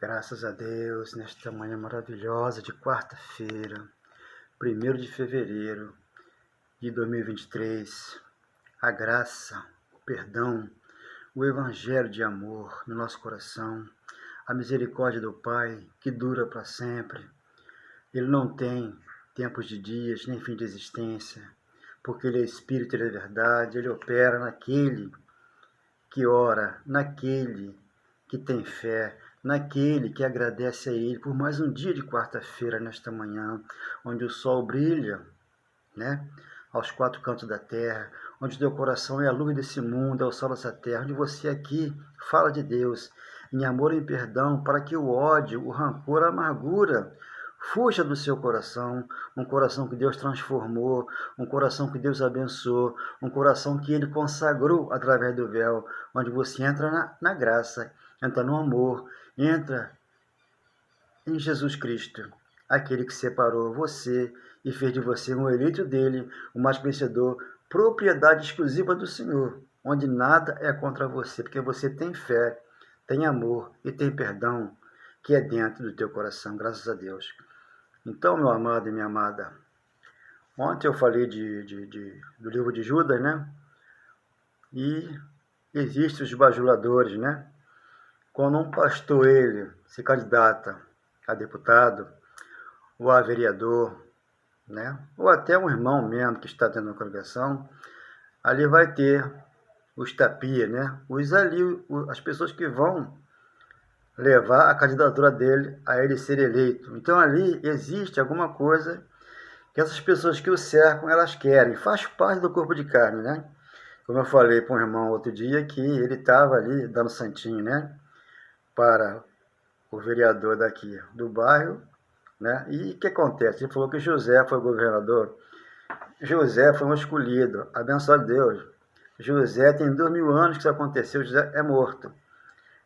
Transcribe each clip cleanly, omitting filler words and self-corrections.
Graças a Deus, nesta manhã maravilhosa de quarta-feira, 1º de fevereiro de 2023, a graça, o perdão, o evangelho de amor no nosso coração, a misericórdia do Pai que dura para sempre. Ele não tem tempos de dias, nem fim de existência, porque Ele é Espírito, Ele é verdade, Ele opera naquele que ora, naquele que tem fé, naquele que agradece a Ele por mais um dia de quarta-feira nesta manhã, onde o sol brilha, né, aos quatro cantos da terra, onde o teu coração é a luz desse mundo, é o sol dessa terra, onde você aqui fala de Deus, em amor e em perdão, para que o ódio, o rancor, a amargura fuja do seu coração, um coração que Deus transformou, um coração que Deus abençoou, um coração que Ele consagrou através do véu, onde você entra na graça, entra no amor, entra em Jesus Cristo, aquele que separou você e fez de você um eleito dele, um mais vencedor, propriedade exclusiva do Senhor, onde nada é contra você, porque você tem fé, tem amor e tem perdão, que é dentro do teu coração, graças a Deus. Então, meu amado e minha amada, ontem eu falei do livro de Judas, né? E existem os bajuladores, né? Quando um pastor, ele se candidata a deputado, ou a vereador, né? Ou até um irmão mesmo que está dentro da congregação, ali vai ter os tapias, né? As pessoas que vão levar a candidatura dele a ele ser eleito. Então ali existe alguma coisa que essas pessoas que o cercam, elas querem. Faz parte do corpo de carne, né? Como eu falei para um irmão outro dia, que ele estava ali dando santinho, né? Para o vereador daqui do bairro, né? E o que acontece? Ele falou que José foi governador. José foi um escolhido, abençoado a Deus. José tem 2000 anos que isso aconteceu, José é morto.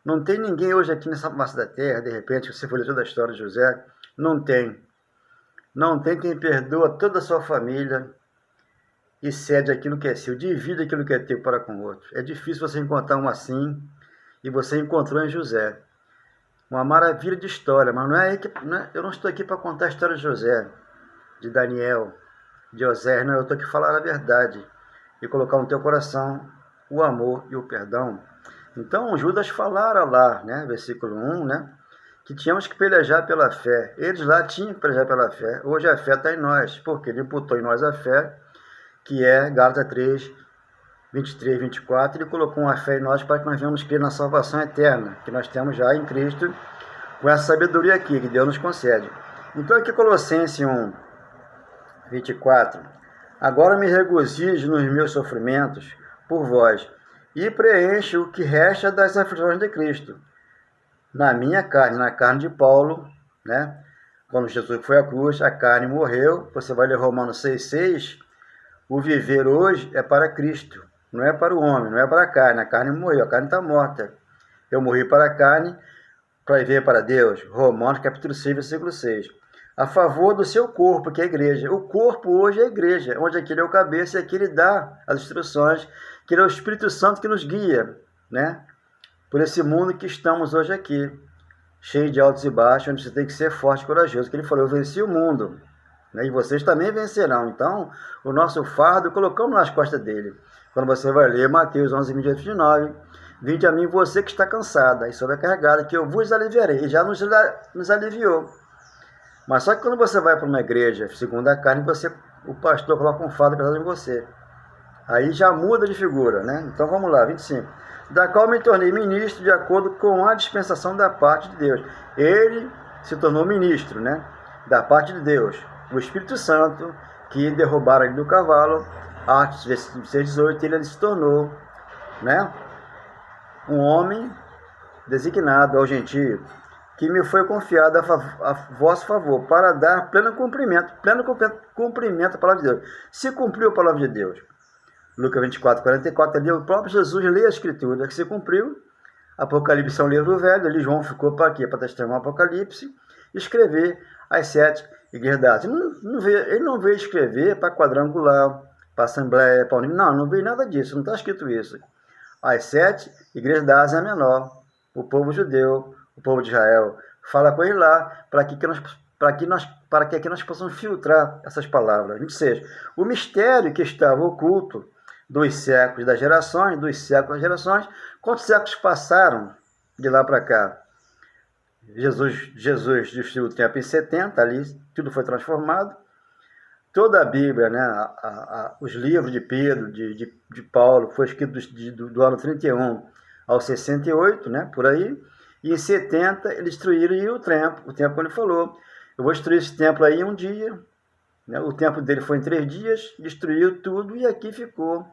Não tem ninguém hoje aqui nessa face da terra, de repente, que você for ler toda a história de José, não tem. Não tem quem perdoa toda a sua família e cede aquilo que é seu, divide aquilo que é teu para com o outro. É difícil você encontrar um assim, e você encontrou em José. Uma maravilha de história, mas eu não estou aqui para contar a história de José, de Daniel, de José, não, eu estou aqui para falar a verdade e colocar no teu coração o amor e o perdão. Então, Judas falaram lá, né, versículo 1, né, que tínhamos que pelejar pela fé. Eles lá tinham que pelejar pela fé. Hoje a fé está em nós, porque ele imputou em nós a fé, que é Gálatas 3, 23, 24. Ele colocou uma fé em nós para que nós venhamos crer na salvação eterna, que nós temos já em Cristo, com essa sabedoria aqui, que Deus nos concede. Então, aqui Colossenses 1, 24. Agora me regozijo nos meus sofrimentos por vós, e preencho o que resta das aflições de Cristo, na minha carne, na carne de Paulo, né? Quando Jesus foi à cruz, a carne morreu. Você vai ler Romanos 6,6. O viver hoje é para Cristo, não é para o homem, não é para a carne morreu, a carne está morta. Eu morri para a carne, para viver para Deus. Romanos capítulo 6, versículo 6. A favor do seu corpo, que é a igreja. O corpo hoje é a igreja, onde aquele é o cabeça e aqui ele dá as instruções, que ele é o Espírito Santo que nos guia, né? Por esse mundo que estamos hoje aqui, cheio de altos e baixos, onde você tem que ser forte e corajoso. Que ele falou, eu venci o mundo, né? E vocês também vencerão. Então, o nosso fardo colocamos nas costas dele. Quando você vai ler Mateus 11, 28, 29, vinde a mim você que está cansada e sobrecarregada, que eu vos aliviarei. E já nos aliviou. Mas só que quando você vai para uma igreja, segundo a carne, o pastor coloca um fardo pesado em você. Aí já muda de figura, né? Então vamos lá, 25. Da qual me tornei ministro de acordo com a dispensação da parte de Deus. Ele se tornou ministro, né? Da parte de Deus. O Espírito Santo, que derrubaram ele do cavalo, Atos 6,18, ele se tornou, né? Um homem designado ao gentio, que me foi confiado a vosso favor, para dar pleno cumprimento à palavra de Deus. Se cumpriu a palavra de Deus. Lucas 24, 44, ali o próprio Jesus lê a Escritura, que se cumpriu. Apocalipse é um livro velho, ali João ficou para quê? Para testemunhar o Apocalipse, escrever as 7 igrejas da Ásia. Ele não veio escrever para quadrangular, para assembleia, para unir. Não veio nada disso, não está escrito isso. As 7 igrejas da Ásia Menor, o povo judeu, o povo de Israel, Fala com ele lá, para que aqui nós possamos filtrar essas palavras. 26. O mistério que estava oculto dos séculos das gerações, quantos séculos passaram de lá para cá? Jesus destruiu o tempo em 70, ali tudo foi transformado. Toda a Bíblia, né, os livros de Pedro, de Paulo, foi escrito do ano 31 ao 68, né, por aí. E em 70 eles destruíram o templo que ele falou. Eu vou destruir esse templo aí em um dia. Né? O templo dele foi em 3 dias, destruiu tudo e aqui ficou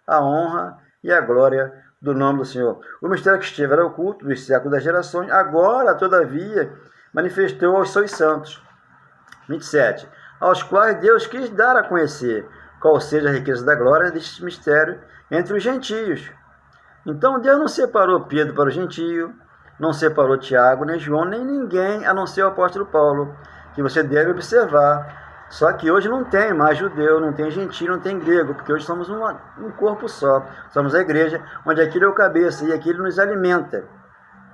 a honra e a glória do nome do Senhor. O mistério que estivera oculto dos séculos das gerações, agora, todavia, manifestou aos seus santos. 27. Aos quais Deus quis dar a conhecer qual seja a riqueza da glória deste mistério entre os gentios. Então Deus não separou Pedro para o gentio, não separou Tiago, nem João, nem ninguém, a não ser o apóstolo Paulo, que você deve observar. Só que hoje não tem mais judeu, não tem gentio, não tem grego, porque hoje somos um corpo só. Somos a igreja, onde aquilo é o cabeça e aquilo nos alimenta.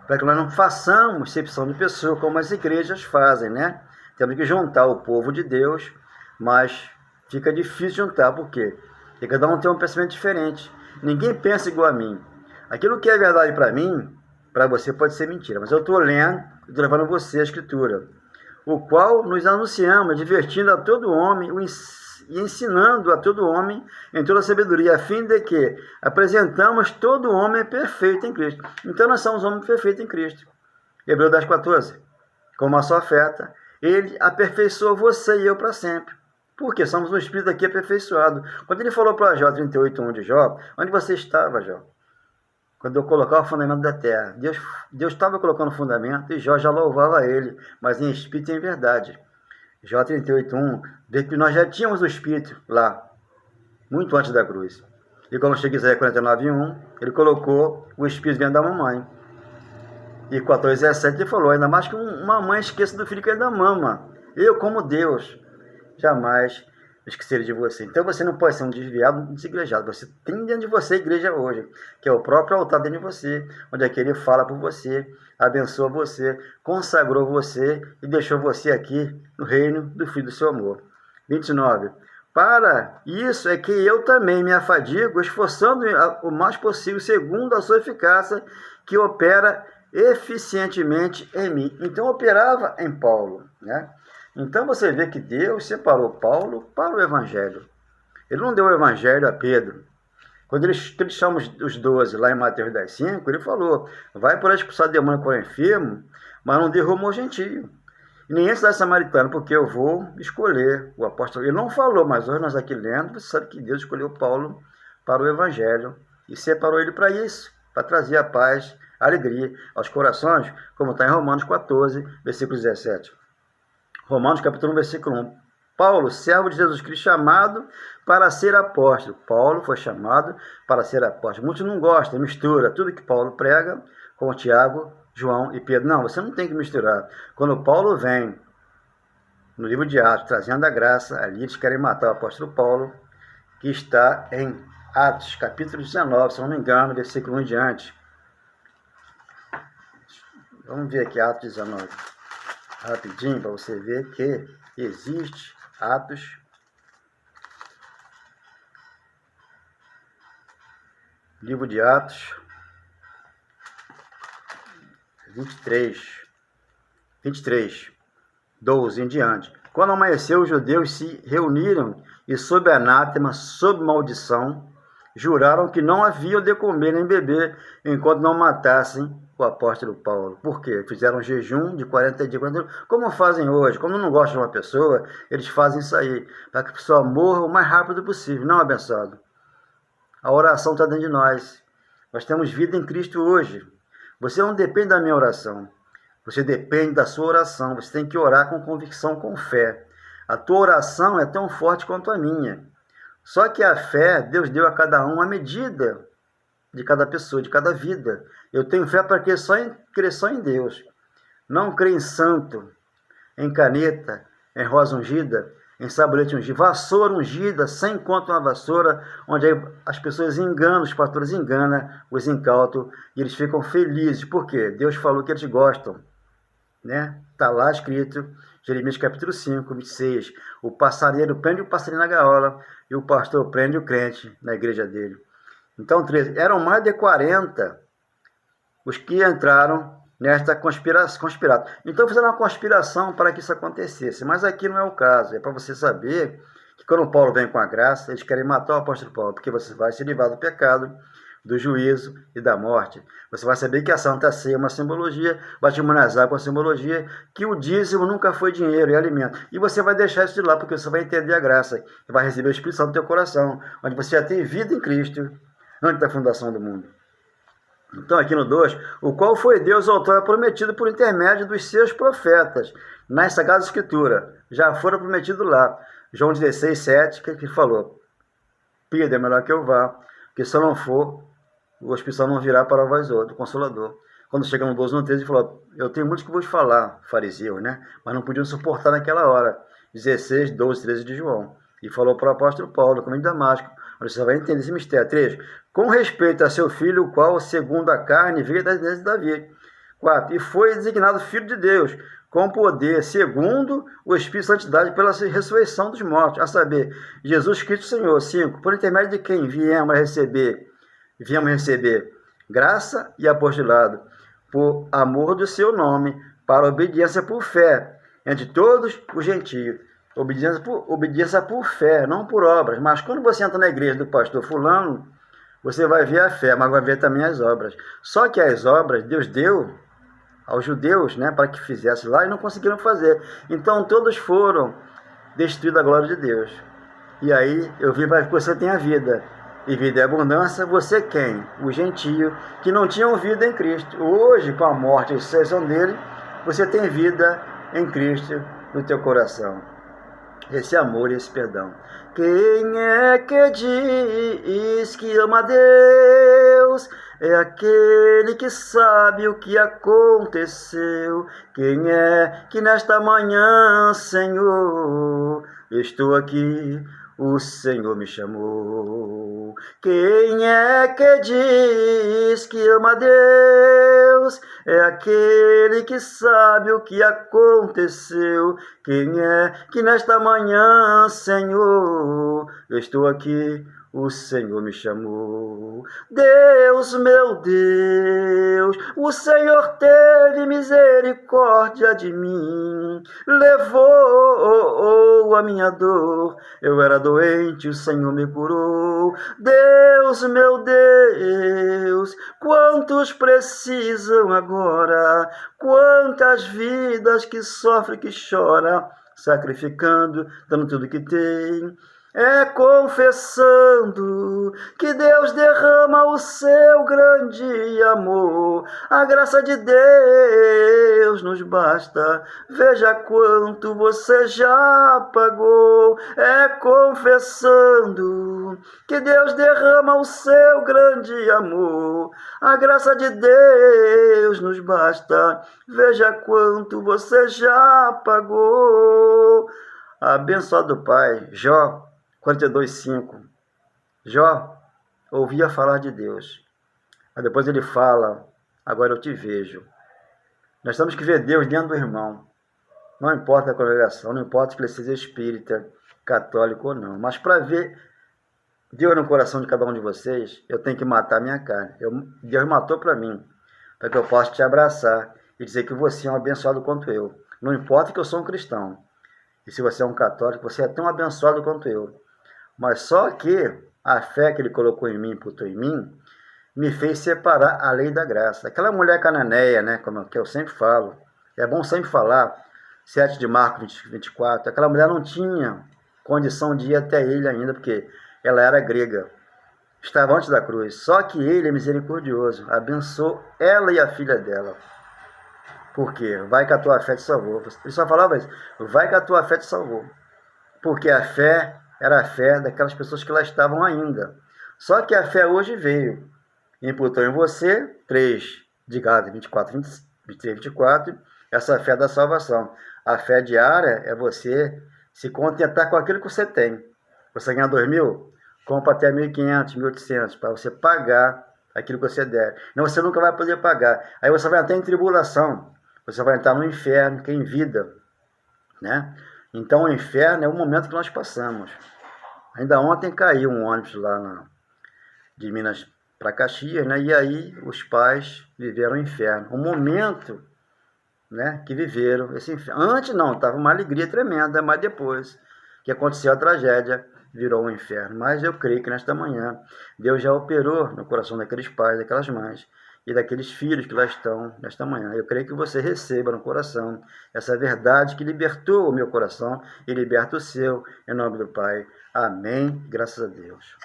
Para que nós não façamos excepção de pessoa, como as igrejas fazem, né? Temos que juntar o povo de Deus, mas fica difícil juntar, por quê? Porque cada um tem um pensamento diferente. Ninguém pensa igual a mim. Aquilo que é verdade para mim, para você pode ser mentira, mas eu estou lendo, estou levando a você a Escritura, o qual nos anunciamos, divertindo a todo homem e ensinando a todo homem em toda a sabedoria, a fim de que apresentamos todo homem perfeito em Cristo. Então nós somos homens perfeitos em Cristo. Hebreus 10:14. Como a sua oferta, ele aperfeiçoou você e eu para sempre. Porque somos um espírito aqui aperfeiçoado. Quando ele falou para Jó 38:1 de Jó, onde você estava, Jó? Quando eu colocava o fundamento da terra, Deus estava colocando o fundamento e Jó já louvava ele, mas em espírito e em verdade. Jó 38:1, vê que nós já tínhamos o espírito lá, muito antes da cruz. E quando chega Isaías 49:1, ele colocou o espírito dentro da mamãe. E 14:17 ele falou, ainda mais que uma mãe esqueça do filho que ainda mama. Eu, como Deus, jamais esquecerei de você. Então você não pode ser um desviado, um desigrejado. Você tem dentro de você a igreja hoje, que é o próprio altar dentro de você, onde aquele fala por você, abençoa você, consagrou você e deixou você aqui no reino do Filho do seu amor. 29. Para isso é que eu também me afadigo, esforçando o mais possível, segundo a sua eficácia, que opera eficientemente em mim. Então operava em Paulo, né? Então você vê que Deus separou Paulo para o Evangelho. Ele não deu o Evangelho a Pedro. Quando ele chama os 12 lá em Mateus 10:5, ele falou, vai por expulsar demônio por enfermo, mas não derrumou gentio. E nem esse da samaritano, porque eu vou escolher o apóstolo. Ele não falou, mas hoje nós aqui lendo, você sabe que Deus escolheu Paulo para o Evangelho e separou ele para isso, para trazer a paz, a alegria aos corações, como está em Romanos 14, versículo 17. Romanos capítulo 1, versículo 1. Paulo, servo de Jesus Cristo, chamado para ser apóstolo. Paulo foi chamado para ser apóstolo. Muitos não gostam, mistura tudo que Paulo prega com Tiago, João e Pedro. Não, você não tem que misturar. Quando Paulo vem no livro de Atos, trazendo a graça, ali eles querem matar o apóstolo Paulo, que está em Atos, capítulo 19, se não me engano, versículo 1 em diante. Vamos ver aqui Atos 19. Rapidinho, para você ver que existe Atos. Livro de Atos. 23, 12 em diante. Quando amanheceu, os judeus se reuniram e, sob anátema, sob maldição, juraram que não haviam de comer nem beber enquanto não matassem o apóstolo Paulo. Por quê? Fizeram um jejum de 40 dias, como fazem hoje. Como não gostam de uma pessoa, eles fazem isso aí, para que a pessoa morra o mais rápido possível. Não, abençoado. A oração está dentro de nós. Nós temos vida em Cristo hoje. Você não depende da minha oração. Você depende da sua oração. Você tem que orar com convicção, com fé. A tua oração é tão forte quanto a minha. Só que a fé, Deus deu a cada um a medida de cada pessoa, de cada vida. Eu tenho fé para crer só em Deus. Não crer em santo, em caneta, em rosa ungida, em sabonete ungido, vassoura ungida, sem conta uma vassoura, onde as pessoas enganam, os pastores enganam os incautos, e eles ficam felizes. Por quê? Deus falou que eles gostam. né? Está lá escrito, Jeremias capítulo 5, 26. O passarinheiro prende o passarinho na gaiola e o pastor prende o crente na igreja dele. Então, 13. Eram mais de 40 os que entraram nesta conspiração. Então, fizeram uma conspiração para que isso acontecesse. Mas aqui não é o caso. É para você saber que quando Paulo vem com a graça, eles querem matar o apóstolo Paulo, porque você vai se livrar do pecado, do juízo e da morte. Você vai saber que a Santa Ceia é uma simbologia, batismo nas águas é uma simbologia, que o dízimo nunca foi dinheiro, é alimento. E você vai deixar isso de lá, porque você vai entender a graça, e vai receber o Espírito Santo no teu coração, onde você já tem vida em Cristo, antes da fundação do mundo. Então, aqui no 2, o qual foi Deus outrora prometido por intermédio dos seus profetas, nas Sagradas Escrituras, já fora prometido lá. João 16, 7, que falou, Pedro, é melhor que eu vá, porque se eu não for, o Espírito Santo não virá para vós outro, o Consolador. Quando chega no 12, no 13, ele falou, eu tenho muito que vos falar, fariseus, né? Mas não podiam suportar naquela hora. 16, 12, 13 de João. E falou para o apóstolo Paulo, no caminho de Damasco, onde você vai entender esse mistério. 3, com respeito a seu filho, o qual, segundo a carne, veio da descendência de Davi. 4, e foi designado filho de Deus, com poder, segundo o Espírito de Santidade, pela ressurreição dos mortos, a saber, Jesus Cristo Senhor. 5, por intermédio de quem viemos receber graça e apostolado, por amor do seu nome, para obediência por fé, entre todos os gentios. Obediência por fé, não por obras. Mas quando você entra na igreja do pastor fulano, você vai ver a fé, mas vai ver também as obras. Só que as obras Deus deu aos judeus, né, para que fizesse lá, e não conseguiram fazer. Então todos foram destruídos da glória de Deus. E aí eu vim para que você tenha vida. E vida é abundância. Você quem? O gentio, que não tinham vida em Cristo. Hoje, com a morte e a ressurreição dele, você tem vida em Cristo no teu coração. Esse amor e esse perdão. Quem é que diz que ama a Deus? É aquele que sabe o que aconteceu. Quem é que nesta manhã, Senhor, estou aqui, o Senhor me chamou. Quem é que diz que ama a Deus? É aquele que sabe o que aconteceu. Quem é que nesta manhã, Senhor, eu estou aqui, o Senhor me chamou. Deus, meu Deus, o Senhor teve misericórdia de mim, levou a minha dor. Eu era doente, o Senhor me curou. Deus, meu Deus, quantos precisam agora? Quantas vidas que sofrem, que choram, sacrificando, dando tudo que tem. É confessando que Deus derrama o seu grande amor. A graça de Deus nos basta. Veja quanto você já pagou. É confessando que Deus derrama o seu grande amor. A graça de Deus nos basta. Veja quanto você já pagou. Abençoado Pai, Jó 42:5. Jó ouvia falar de Deus, mas depois ele fala, agora eu te vejo. Nós temos que ver Deus dentro do irmão. Não importa a congregação, não importa que ele seja espírita, católico ou não. Mas para ver Deus no coração de cada um de vocês, eu tenho que matar a minha carne. Deus matou para mim, para que eu possa te abraçar e dizer que você é um abençoado quanto eu. Não importa que eu sou um cristão. E se você é um católico, você é tão abençoado quanto eu. Mas só que a fé que ele colocou em mim, imputou em mim, me fez separar a lei da graça. Aquela mulher cananeia, né, como que eu sempre falo, é bom sempre falar, 7 de Marcos 24, aquela mulher não tinha condição de ir até ele ainda, porque ela era grega, estava antes da cruz. Só que ele é misericordioso, abençoou ela e a filha dela. Por quê? Vai que a tua fé te salvou. Ele só falava isso, vai que a tua fé te salvou. Porque a fé era a fé daquelas pessoas que lá estavam ainda. Só que a fé hoje veio, imputou em você, 3 de Gálatas 23, 24, essa fé da salvação. A fé diária é você se contentar com aquilo que você tem. Você ganha 2.000, compra até 1.500, 1.800, para você pagar aquilo que você der. Não, você nunca vai poder pagar. Aí você vai até em tribulação. você vai entrar no inferno, que é em vida, né? Então o inferno é o momento que nós passamos. Ainda ontem caiu um ônibus lá de Minas para Caxias, né? E aí os pais viveram o inferno. O momento, né, que viveram esse inferno. Antes não, estava uma alegria tremenda, mas depois que aconteceu a tragédia, virou um inferno. Mas eu creio que nesta manhã Deus já operou no coração daqueles pais, daquelas mães e daqueles filhos que lá estão nesta manhã. Eu creio que você receba no coração essa verdade que libertou o meu coração e liberta o seu, em nome do Pai. Amém. Graças a Deus.